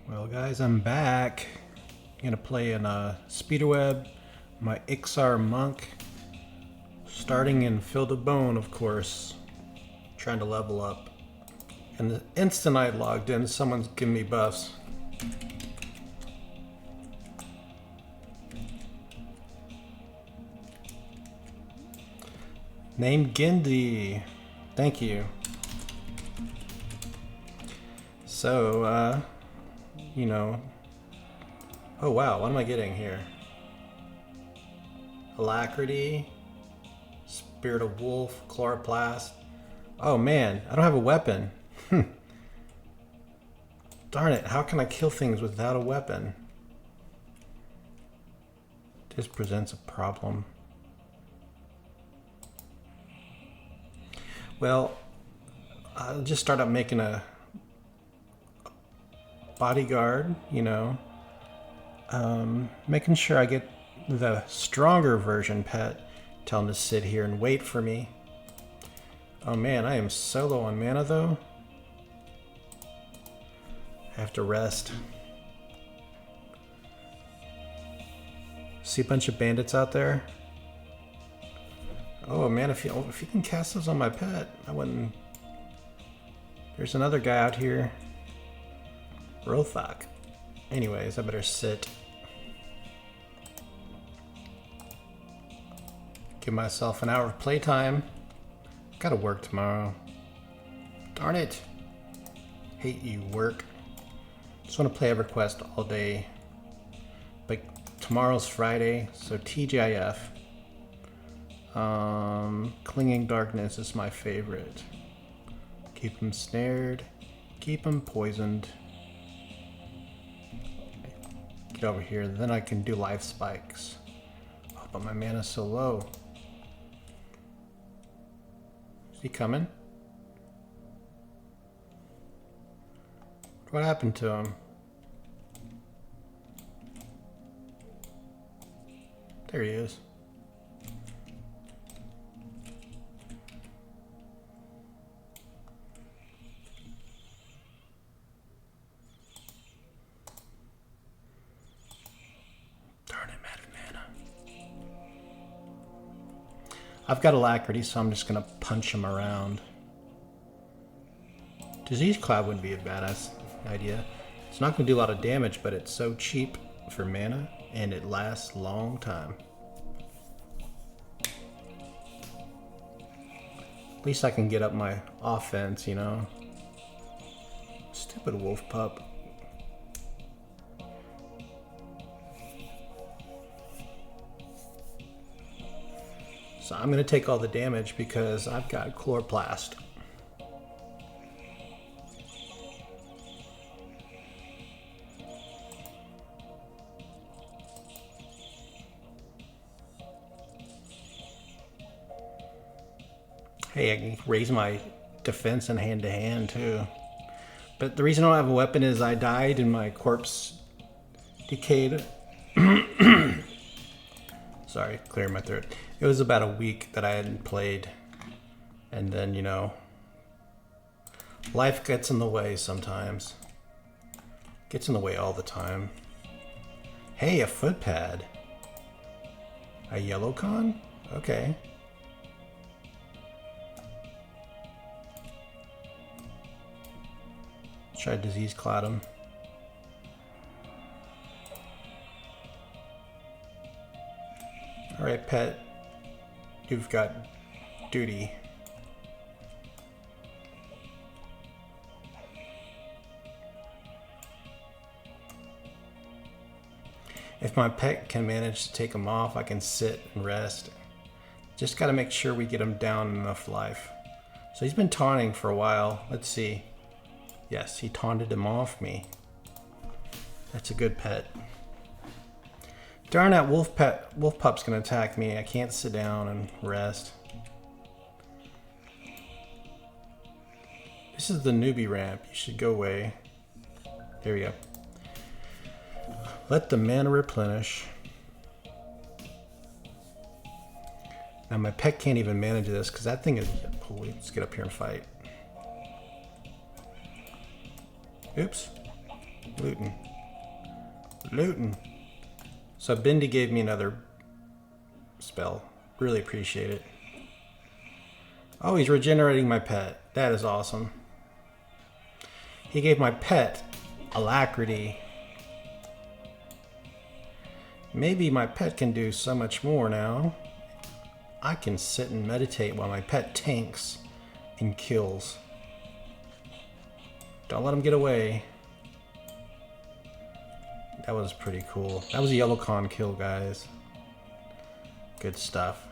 Well guys, I'm back. I'm gonna play in Speederweb, my Iksar monk. Starting in Field of Bone, of course. Trying to level up. And the instant I logged in, someone's giving me buffs. Name Gindi. Thank you. So, you know. Oh wow, what am I getting here? Alacrity, Spirit of Wolf, Chloroplast. Oh man, I don't have a weapon. Darn it, how can I kill things without a weapon? This presents a problem. Well, I'll just start out making a bodyguard, you know. Making sure I get the stronger version pet. Tell him to sit here and wait for me. Oh man, I am so low on mana though. I have to rest. See a bunch of bandits out there? Oh man, if you can cast those on my pet, I wouldn't. There's another guy out here. Rothak. Anyways, I better sit. Give myself an hour of playtime. Gotta work tomorrow. Darn it. Hate you, work. Just want to play Everquest all day. But tomorrow's Friday, so TGIF. Clinging Darkness is my favorite. Keep him snared. Keep him poisoned. Get over here, then I can do life spikes. Oh, but my mana's so low. Is he coming? What happened to him? There he is. I've got Alacrity, so I'm just going to punch him around. Disease Cloud wouldn't be a badass idea. It's not going to do a lot of damage, but it's so cheap for mana, and it lasts a long time. At least I can get up my offense, you know. Stupid wolf pup. So I'm going to take all the damage because I've got Chloroplast. Hey, I can raise my defense in hand-to-hand too. But the reason I don't have a weapon is I died and my corpse decayed. Sorry, clearing my throat. It was about a week that I hadn't played. And then, you know, life gets in the way sometimes. Gets in the way all the time. Hey, a foot pad. A yellow con? Okay. Try Disease Cloud him. Alright, pet. You've got duty. If my pet can manage to take him off, I can sit and rest. Just gotta make sure we get him down enough life. So he's been taunting for a while. Let's see. Yes, he taunted him off me. That's a good pet. Darn that wolf pup's gonna attack me. I can't sit down and rest. This is the newbie ramp. You should go away. There we go. Let the mana replenish. Now my pet can't even manage this because that thing is... Holy, let's get up here and fight. Oops. Looting. Looting. So Bindi gave me another spell. Really appreciate it. Oh, he's regenerating my pet. That is awesome. He gave my pet alacrity. Maybe my pet can do so much more now. I can sit and meditate while my pet tanks and kills. Don't let him get away. That was pretty cool. That was a yellow con kill, guys. Good stuff.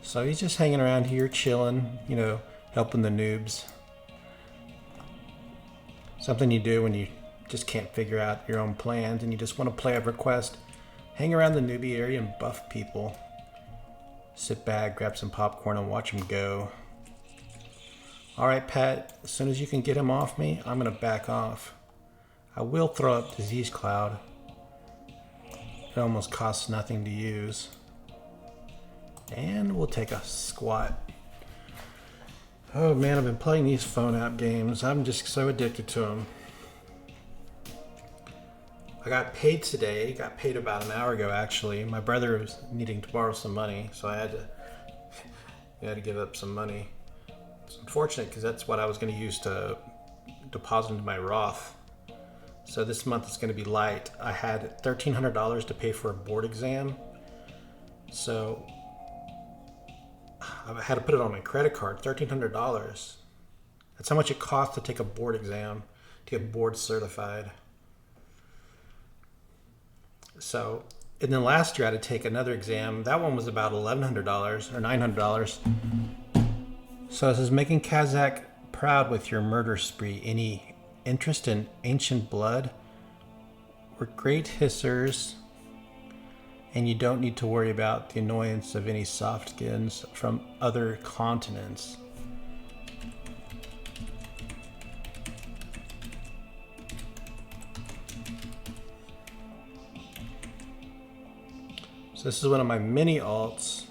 So he's just hanging around here, chilling, you know, helping the noobs. Something you do when you just can't figure out your own plans and you just want to play Everquest. Hang around the newbie area and buff people. Sit back, grab some popcorn and watch them go. Alright, Pat, as soon as you can get him off me, I'm going to back off. I will throw up Disease Cloud. It almost costs nothing to use. And we'll take a squat. Oh man, I've been playing these phone app games. I'm just so addicted to them. I got paid today. Got paid about an hour ago, actually. My brother was needing to borrow some money, so I had to give up some money. It's unfortunate because that's what I was going to use to deposit into my Roth. So this month it's going to be light. I had $1,300 to pay for a board exam. So I had to put it on my credit card, $1,300. That's how much it costs to take a board exam, to get board certified. So, and then last year I had to take another exam. That one was about $1,100 or $900. So it says, making Kazakh proud with your murder spree. Any interest in ancient blood? We're great hissers, and you don't need to worry about the annoyance of any soft skins from other continents. So this is one of my mini alts.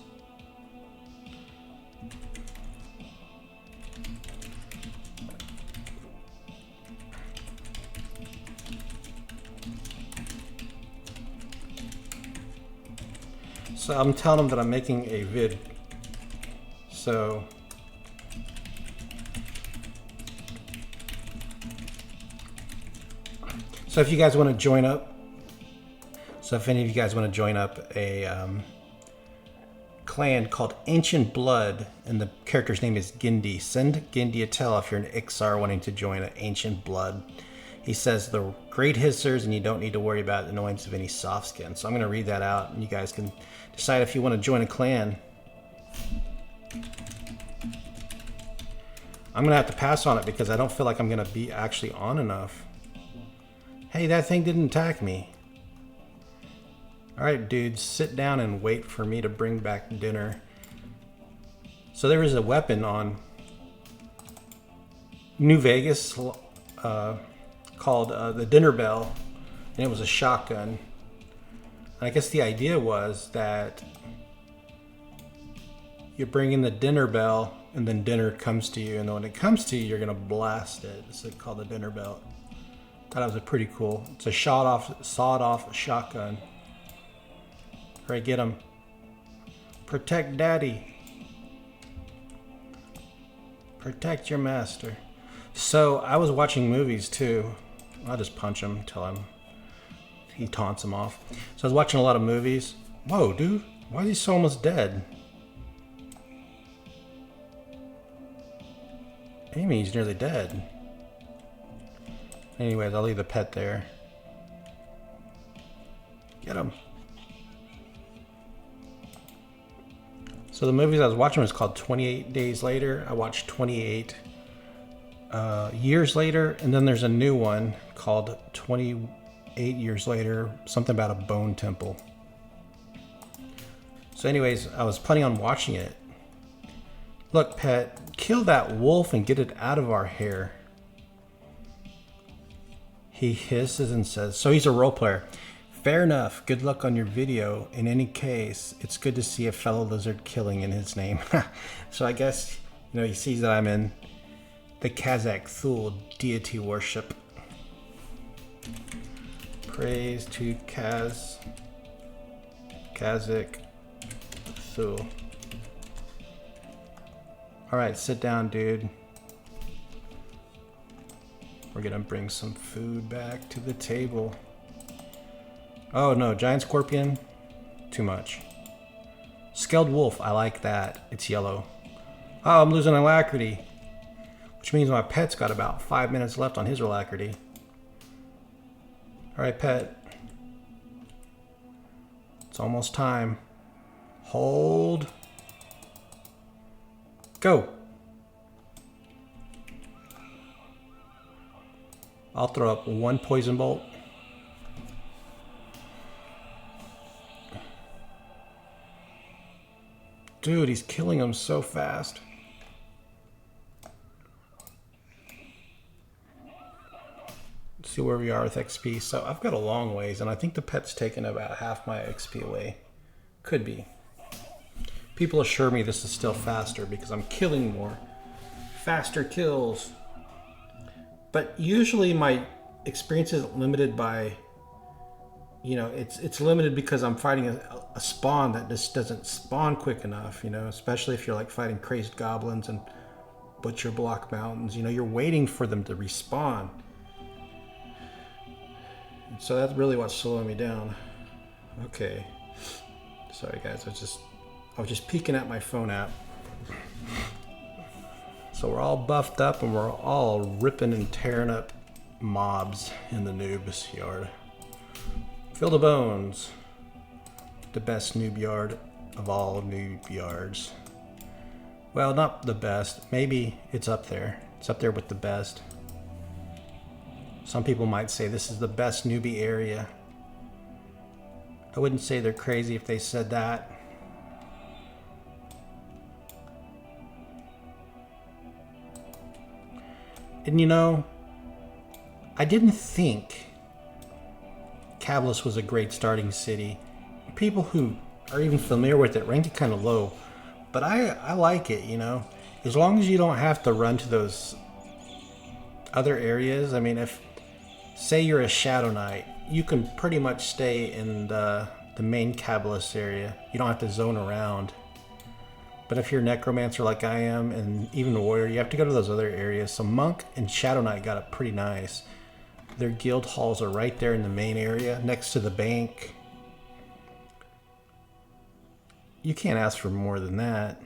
So I'm telling them that I'm making a vid. So if you guys want to join up, so if any of you guys want to join up a clan called Ancient Blood, and the character's name is Gindi, send Gindi a tell if you're an Iksar wanting to join an Ancient Blood. He says the great hissers, and you don't need to worry about the annoyance of any soft skin. So I'm going to read that out, and you guys can decide if you want to join a clan. I'm going to have to pass on it because I don't feel like I'm going to be actually on enough. Hey, that thing didn't attack me. Alright, dudes, sit down and wait for me to bring back dinner. So there is a weapon on New Vegas called the dinner bell, and it was a shotgun. And I guess the idea was that you bring in the dinner bell and then dinner comes to you, and then when it comes to you, you're gonna blast it. It's called the dinner bell. Thought it was pretty cool. It's a sawed-off shotgun. All right, get him. Protect daddy. Protect your master. So I was watching movies too. I'll just punch him until he taunts him off. So I was watching a lot of movies. Whoa, dude, why is he so almost dead? Amy, he's nearly dead. Anyways, I'll leave the pet there. Get him. So the movies I was watching was called 28 Days Later. I watched 28 Years Later, and then there's a new one called 28 Years Later, something about a bone temple. So anyways, I was planning on watching it. Look, pet, kill that wolf and get it out of our hair. He hisses and says, so he's a role player. Fair enough. Good luck on your video. In any case, it's good to see a fellow lizard killing in his name. So I guess, you know, he sees that I'm in the Kazakh Thule deity worship. Praise to Kazik Thul. Alright, sit down, dude. We're gonna bring some food back to the table. Oh no, giant scorpion? Too much. Scaled wolf, I like that. It's yellow. Oh, I'm losing alacrity. Which means my pet's got about 5 minutes left on his alacrity. Alright, pet. It's almost time. Hold. Go. I'll throw up one poison bolt. Dude, he's killing him so fast. Let's see where we are with XP. So I've got a long ways, and I think the pet's taken about half my XP away. Could be. People assure me this is still faster because I'm killing more. Faster kills. But usually my experience is limited by, you know, it's limited because I'm fighting a spawn that just doesn't spawn quick enough, you know, especially if you're like fighting crazed goblins and butcher block mountains, you know, you're waiting for them to respawn. So that's really what's slowing me down. Okay. Sorry guys, I was just peeking at my phone app. So we're all buffed up and we're all ripping and tearing up mobs in the noob's yard. Field of Bones. The best noob yard of all noob yards. Well, not the best. Maybe it's up there. It's up there with the best. Some people might say this is the best newbie area. I wouldn't say they're crazy if they said that. And you know, I didn't think Kablis was a great starting city. People who are even familiar with it rank it kind of low. But I like it, you know. As long as you don't have to run to those other areas. I mean, if, say you're a Shadow Knight, you can pretty much stay in the main Kablis area. You don't have to zone around. But if you're a Necromancer like I am, and even a Warrior, you have to go to those other areas. So Monk and Shadow Knight got it pretty nice. Their guild halls are right there in the main area, next to the bank. You can't ask for more than that.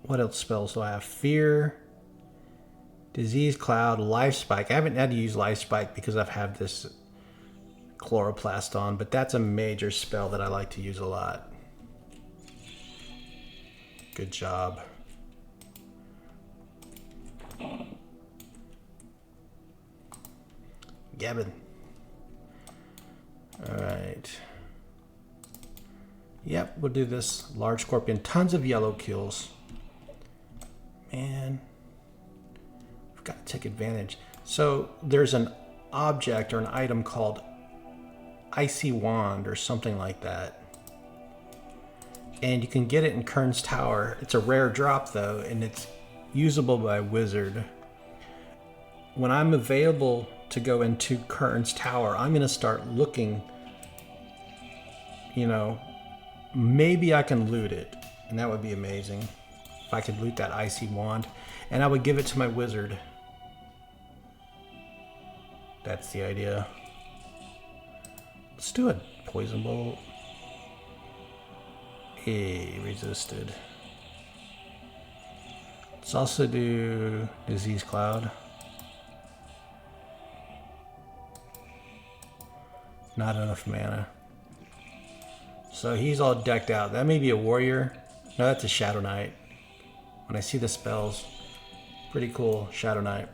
What else spells do I have? Fear, Disease Cloud, Life Spike. I haven't had to use Life Spike because I've had this Chloroplast on, but that's a major spell that I like to use a lot. Good job. Gabbin. Alright. Yep, we'll do this. Large Scorpion. Tons of yellow kills. Man. We've got to take advantage. So there's an object or an item called Icy Wand or something like that. And you can get it in Kern's Tower. It's a rare drop though, and it's usable by Wizard. When I'm available to go into Kern's Tower, I'm going to start looking, you know, maybe I can loot it. And that would be amazing. If I could loot that Icy Wand. And I would give it to my Wizard. That's the idea. Let's do a Poison Bolt. Hey, resisted. Let's also do Disease Cloud. Not enough mana. So he's all decked out. That may be a Warrior. No, that's a Shadow Knight. When I see the spells, pretty cool. Shadow Knight.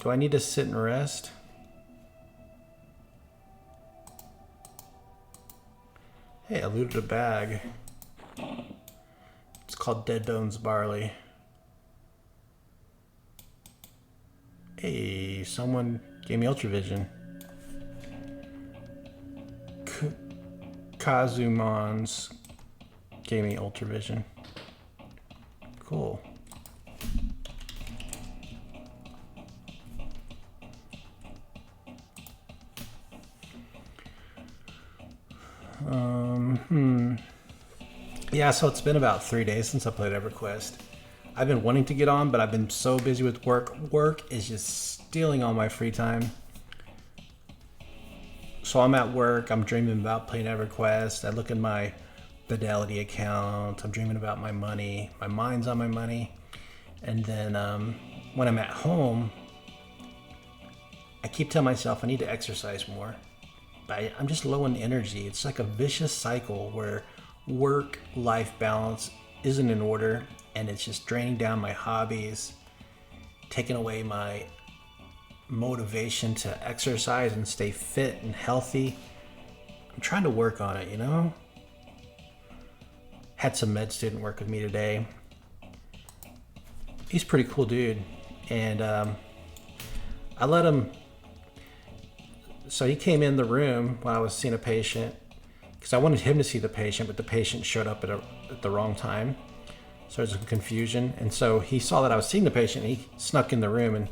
Do I need to sit and rest? Hey, I looted a bag. It's called Dead Bones Barley. Hey, someone gave me Ultravision. Kazumans gave me Ultravision. Cool. Yeah, so it's been about 3 days since I played Everquest. I've been wanting to get on, but I've been so busy with work. Work is just stealing all my free time. So I'm at work, I'm dreaming about playing Everquest. I look at my Fidelity account, I'm dreaming about my money. My mind's on my money. And then when I'm at home, I keep telling myself I need to exercise more. But I'm just low on energy. It's like a vicious cycle where work-life balance isn't in order, and it's just draining down my hobbies, taking away my motivation to exercise and stay fit and healthy. I'm trying to work on it, you know? Had some med student work with me today. He's a pretty cool dude. And I let him... So he came in the room when I was seeing a patient, because I wanted him to see the patient, but the patient showed up at the wrong time. So there's some confusion. And so he saw that I was seeing the patient, and he snuck in the room,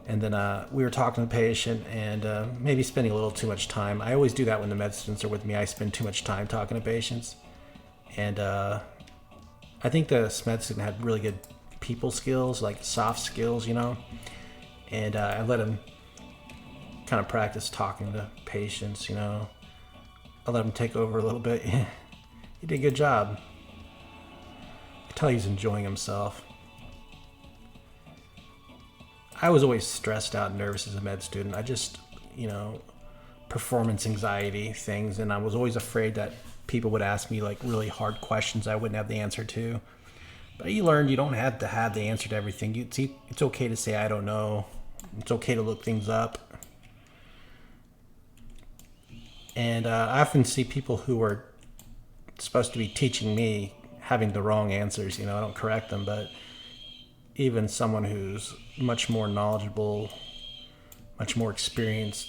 and then we were talking to the patient, and maybe spending a little too much time. I always do that when the med students are with me. I spend too much time talking to patients. And I think the med student had really good people skills, like soft skills, you know. And I let him kind of practice talking to patients, you know. I let him take over a little bit. He did a good job. I could tell he was enjoying himself. I was always stressed out and nervous as a med student. I just, you know, performance anxiety things, and I was always afraid that people would ask me like really hard questions I wouldn't have the answer to. But you learn you don't have to have the answer to everything. It's okay to say I don't know. It's okay to look things up. And I often see people who are supposed to be teaching me having the wrong answers. You know, I don't correct them, but even someone who's much more knowledgeable, much more experienced,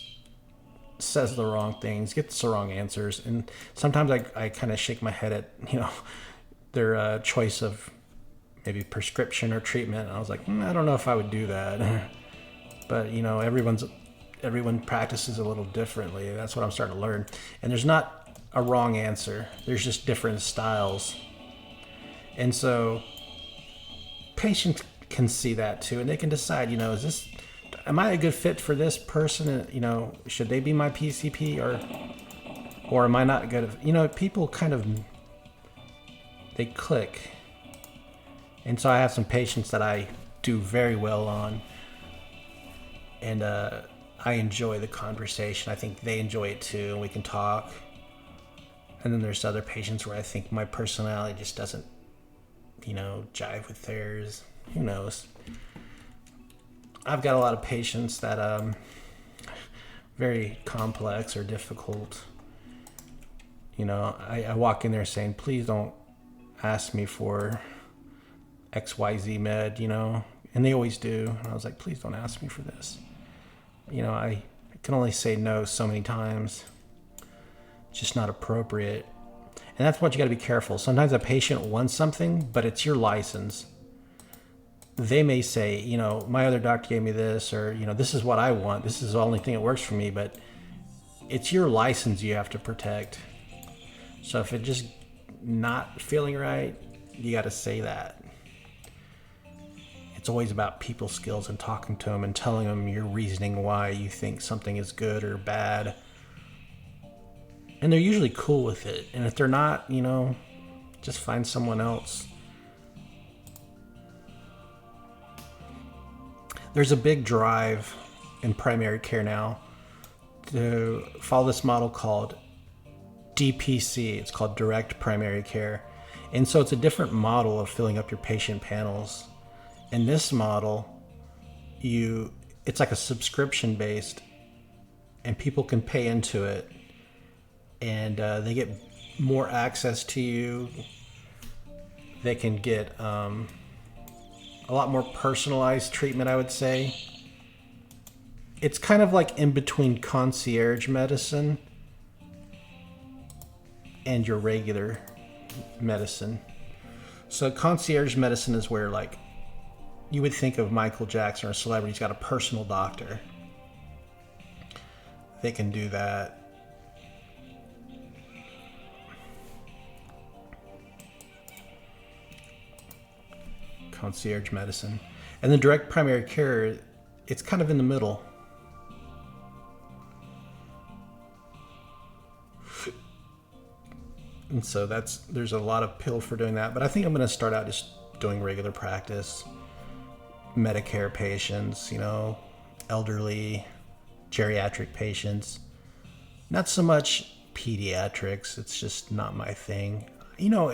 says the wrong things, gets the wrong answers. And sometimes I kind of shake my head at, you know, their choice of maybe prescription or treatment. And I was like, I don't know if I would do that. But, you know, everyone practices a little differently. That's what I'm starting to learn. And there's not a wrong answer. There's just different styles. And so patients can see that too, and they can decide, you know, am I a good fit for this person? You know, should they be my PCP, or am I not good? You know, people kind of, they click. And so I have some patients that I do very well on, and I enjoy the conversation. I think they enjoy it too, and we can talk. And then there's other patients where I think my personality just doesn't, you know, jive with theirs. Who knows? I've got a lot of patients that very complex or difficult. You know, I walk in there saying, please don't ask me for XYZ med, you know, and they always do. And I was like, please don't ask me for this. You know, I can only say no so many times. It's just not appropriate. And that's what you got to be careful. Sometimes a patient wants something, but it's your license. They may say, you know, my other doctor gave me this, or, you know, this is what I want. This is the only thing that works for me, but it's your license you have to protect. So if it's just not feeling right, you got to say that. It's always about people skills and talking to them and telling them your reasoning why you think something is good or bad. And they're usually cool with it. And if they're not, you know, just find someone else. There's a big drive in primary care now to follow this model called DPC. It's called direct primary care. And so it's a different model of filling up your patient panels. In this model, it's like a subscription based, and people can pay into it, and they get more access to you. They can get a lot more personalized treatment, I would say. It's kind of like in between concierge medicine and your regular medicine. So concierge medicine is where, like, you would think of Michael Jackson or a celebrity who's got a personal doctor. They can do that. concierge medicine. And the direct primary care, it's kind of in the middle. And so there's a lot of appeal for doing that. But I think I'm going to start out just doing regular practice. Medicare patients, you know, elderly, geriatric patients. Not so much pediatrics. It's just not my thing. You know,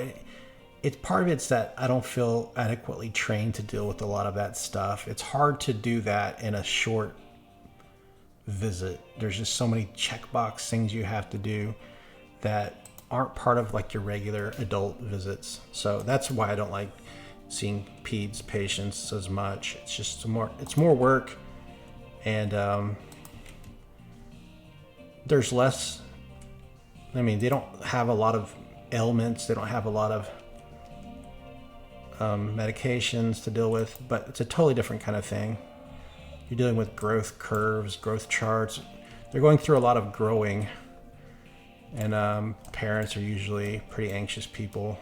it's part of it's that I don't feel adequately trained to deal with a lot of that stuff. It's hard to do that in a short visit. There's just so many checkbox things you have to do that aren't part of like your regular adult visits. So that's why I don't like seeing peds patients as much. It's just it's more work, and there's less. I mean, they don't have a lot of ailments. They don't have a lot of medications to deal with, but it's a totally different kind of thing. You're dealing with growth curves, growth charts. They're going through a lot of growing, and parents are usually pretty anxious people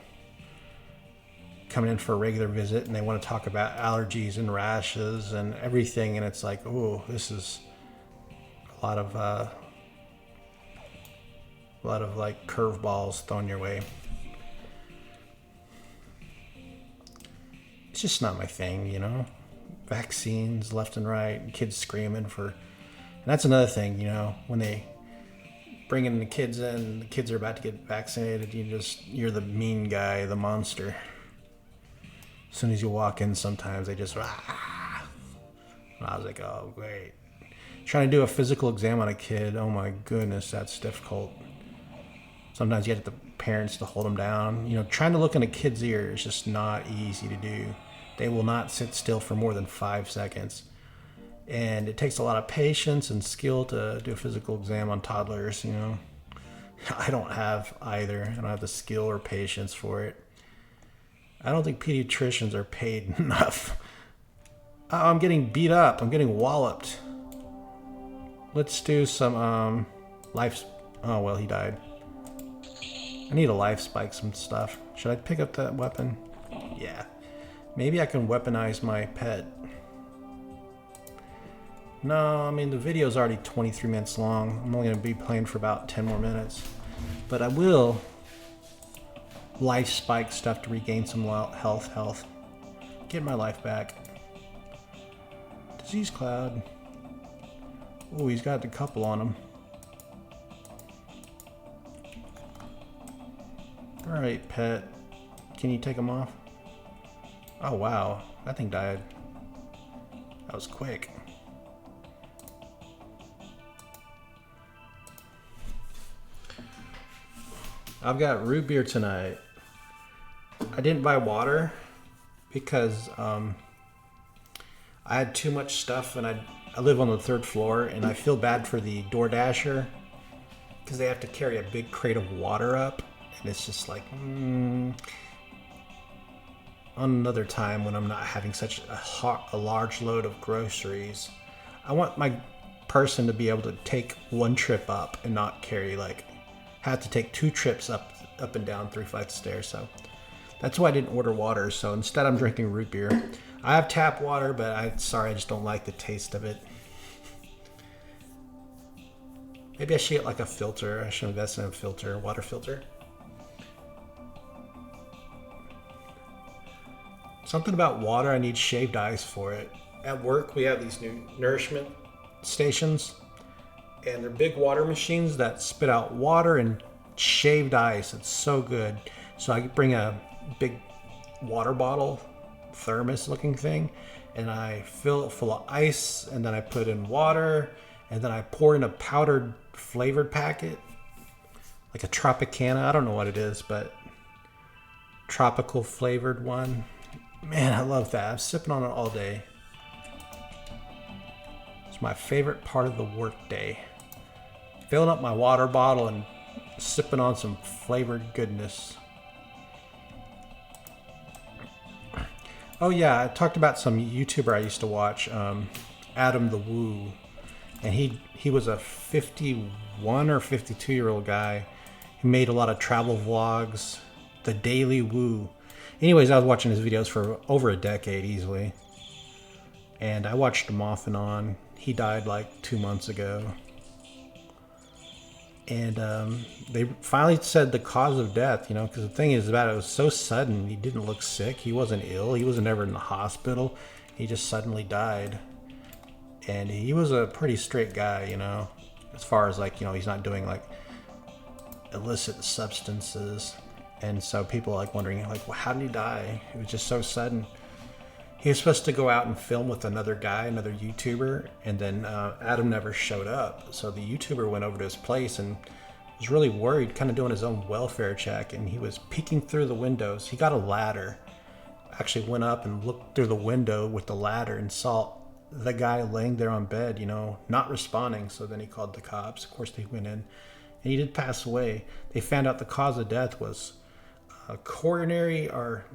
coming in for a regular visit, and they want to talk about allergies and rashes and everything, and it's like, oh, this is a lot of like curveballs thrown your way. It's just not my thing, you know. Vaccines left and right, kids screaming for, and that's another thing, you know, when they bringing the kids in, the kids are about to get vaccinated, you're the mean guy, the monster. As soon as you walk in, sometimes they just, ah. I was like, oh, great. Trying to do a physical exam on a kid, oh my goodness, that's difficult. Sometimes you get the parents to hold them down. You know, trying to look in a kid's ear is just not easy to do. They will not sit still for more than 5 seconds. And it takes a lot of patience and skill to do a physical exam on toddlers, you know. I don't have either. I don't have the skill or patience for it. I don't think pediatricians are paid enough. Oh, I'm getting beat up. I'm getting walloped. Let's do some life. Oh, well, he died. I need to life spike some stuff. Should I pick up that weapon? Yeah. Maybe I can weaponize my pet. No, I mean, the video's already 23 minutes long. I'm only going to be playing for about 10 more minutes. But I will life spike stuff to regain some health. Get my life back. Disease cloud. Oh, he's got a couple on him. Alright, pet. Can you take him off? Oh, wow. That thing died. That was quick. I've got root beer tonight. I didn't buy water because I had too much stuff, and I live on the 3rd floor, and I feel bad for the DoorDasher because they have to carry a big crate of water up, and it's just like, on another time when I'm not having such a large load of groceries, I want my person to be able to take one trip up and not carry have to take 2 trips up and down 3 flights of stairs. So that's why I didn't order water. So instead I'm drinking root beer. I have tap water, but I just don't like the taste of it. Maybe I should get like a filter. I should invest in a filter, water filter. Something about water, I need shaved ice for it. At work, we have these new nourishment stations, and they're big water machines that spit out water and shaved ice. It's so good. So I bring a big water bottle, thermos looking thing, and I fill it full of ice, and then I put in water, and then I pour in a powdered flavored packet, like a Tropicana. I don't know what it is, but tropical flavored one. Man, I love that. I'm sipping on it all day. It's my favorite part of the work day. Filling up my water bottle and sipping on some flavored goodness. Oh yeah, I talked about some YouTuber I used to watch, Adam the Woo. And he was a 51 or 52-year-old guy who made a lot of travel vlogs, the Daily Woo. Anyways, I was watching his videos for over a decade easily. And I watched him off and on. He died like 2 months ago. And they finally said the cause of death, you know, because the thing is about it was so sudden. He didn't look sick. He wasn't ill. He wasn't ever in the hospital. He just suddenly died. And he was a pretty straight guy, you know, as far as like, you know, he's not doing like illicit substances. And so people are like wondering, like, well, how did he die? It was just so sudden. He was supposed to go out and film with another guy, another YouTuber, and then Adam never showed up. So the YouTuber went over to his place and was really worried, kind of doing his own welfare check, and he was peeking through the windows. He got a ladder, actually went up and looked through the window with the ladder and saw the guy laying there on bed, you know, not responding. So then he called the cops. Of course, they went in, and he did pass away. They found out the cause of death was coronary, or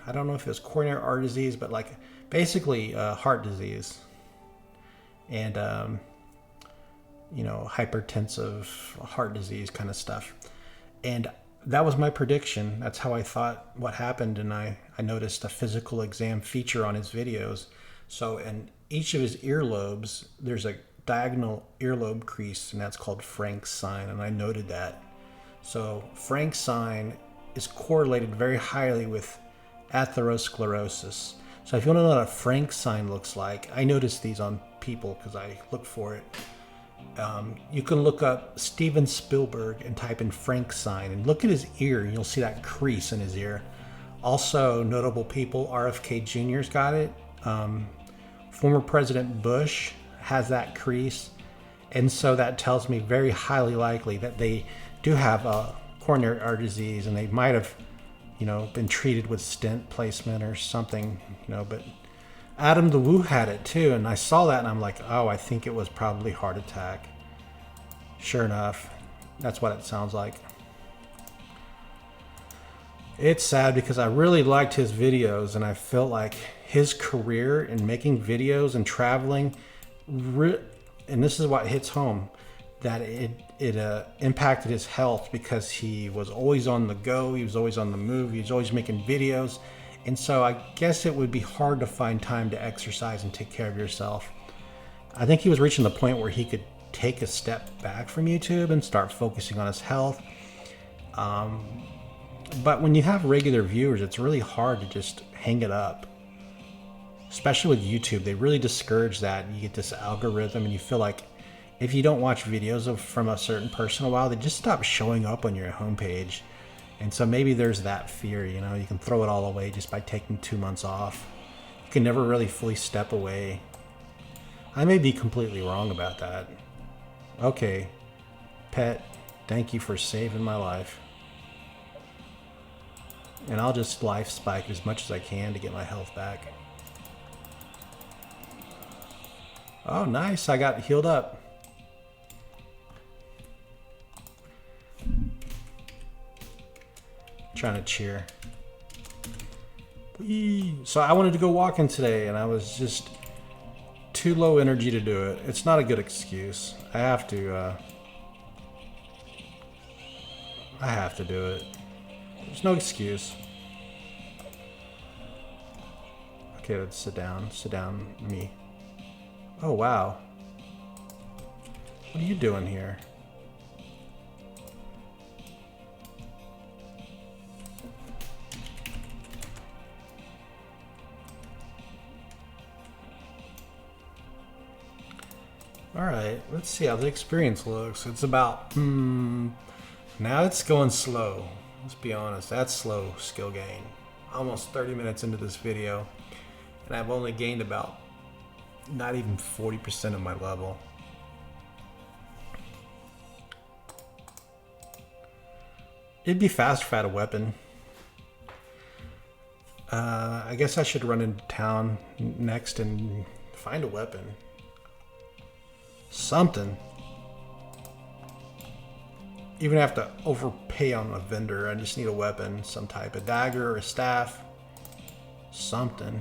I don't know if it was coronary artery disease, but like basically heart disease and you know, hypertensive heart disease kind of stuff. And that was my prediction. That's how I thought what happened. And I noticed a physical exam feature on his videos. So in each of his earlobes there's a diagonal earlobe crease, and that's called Frank's sign, and I noted that. So Frank's sign is correlated very highly with atherosclerosis. So if you want to know what a Frank sign looks like, I noticed these on people because I looked for it. You can look up Steven Spielberg and type in Frank sign and look at his ear, and you'll see that crease in his ear. Also notable people, RFK Jr.'s got it. Former President Bush has that crease. And so that tells me very highly likely that they do have a coronary artery disease, and they might have, you know, been treated with stent placement or something, you know. But Adam the Woo had it too, and I saw that and I'm like, oh, I think it was probably heart attack. Sure enough, that's what it sounds like. It's sad because I really liked his videos, and I felt like his career in making videos and traveling, and this is what hits home, that it impacted his health because he was always on the go, he was always on the move, he was always making videos. And so I guess it would be hard to find time to exercise and take care of yourself. I think he was reaching the point where he could take a step back from YouTube and start focusing on his health. But when you have regular viewers, it's really hard to just hang it up. Especially with YouTube, they really discourage that. You get this algorithm, and you feel like if you don't watch videos from a certain person a while, they just stop showing up on your homepage. And so maybe there's that fear, you know, you can throw it all away just by taking 2 months off. You can never really fully step away. I may be completely wrong about that. Okay, pet, thank you for saving my life. And I'll just life spike as much as I can to get my health back. Oh, nice, I got healed up. Trying to cheer. Whee! So I wanted to go walking today, and I was just too low energy to do it. It's not a good excuse. I have to do it. There's no excuse. Okay, let's sit down. Sit down, me. Oh, wow. What are you doing here? Alright, let's see how the experience looks. It's about, now it's going slow. Let's be honest, that's slow skill gain. Almost 30 minutes into this video, and I've only gained about not even 40% of my level. It'd be fast if I had a weapon. I guess I should run into town next and find a weapon. Something. Even if I have to overpay on a vendor, I just need a weapon, some type of dagger or a staff. Something.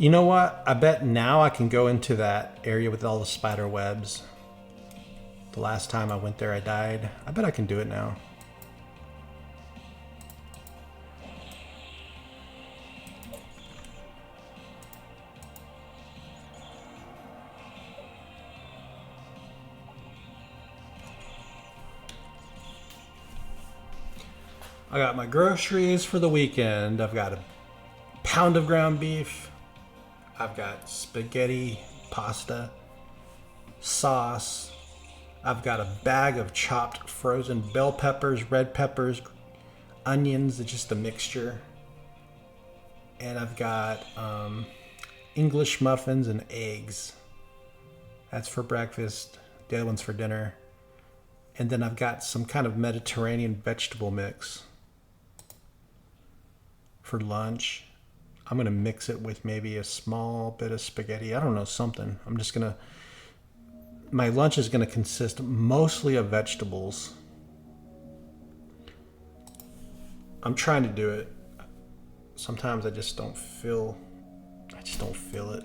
You know what? I bet now I can go into that area with all the spider webs. The last time I went there, I died. I bet I can do it now. I got my groceries for the weekend. I've got a pound of ground beef. I've got spaghetti, pasta, sauce. I've got a bag of chopped frozen bell peppers, red peppers, onions. It's just a mixture. And I've got English muffins and eggs. That's for breakfast. The other one's for dinner. And then I've got some kind of Mediterranean vegetable mix for lunch. I'm going to mix it with maybe a small bit of spaghetti. I don't know, something. I'm just going to... My lunch is going to consist mostly of vegetables. I'm trying to do it. Sometimes I just don't feel it.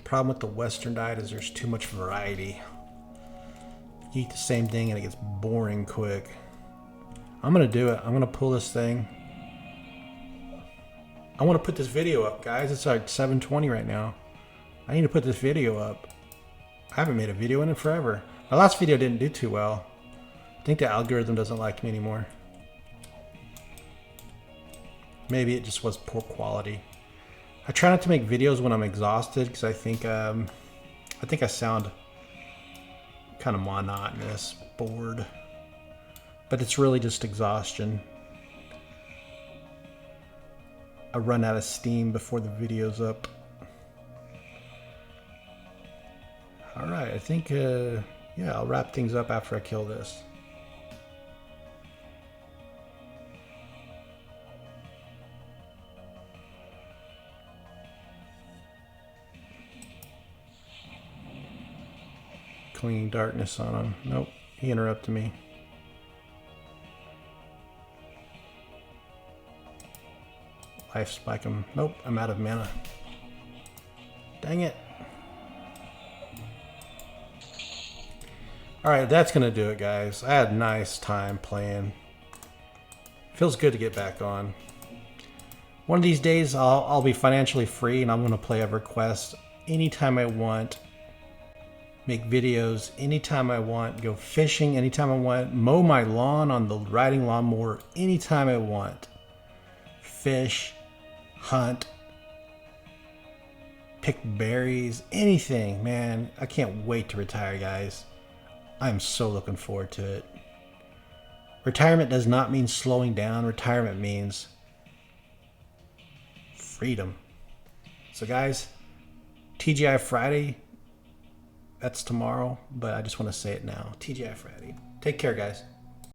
Problem with the Western diet is there's too much variety. You eat the same thing and it gets boring quick. I'm going to do it. I'm going to pull this thing. I want to put this video up, guys. It's like 7:20 right now. I need to put this video up. I haven't made a video in it forever. My last video didn't do too well. I think the algorithm doesn't like me anymore. Maybe it just was poor quality. I try not to make videos when I'm exhausted because I think I sound kind of monotonous, bored. But it's really just exhaustion. I run out of steam before the video's up. All right, I think, yeah, I'll wrap things up after I kill this. Clinging darkness on him. Nope, he interrupted me. Life spike him. Nope, I'm out of mana. Dang it. Alright, that's going to do it, guys. I had a nice time playing. Feels good to get back on. One of these days, I'll be financially free and I'm going to play Everquest anytime I want. Make videos anytime I want. Go fishing anytime I want. Mow my lawn on the riding lawnmower anytime I want. Fish. Hunt. Pick berries. Anything, man. I can't wait to retire, guys. I'm so looking forward to it. Retirement does not mean slowing down. Retirement means freedom. So guys, TGI Friday, that's tomorrow, but I just want to say it now. TGI Friday. Take care, guys.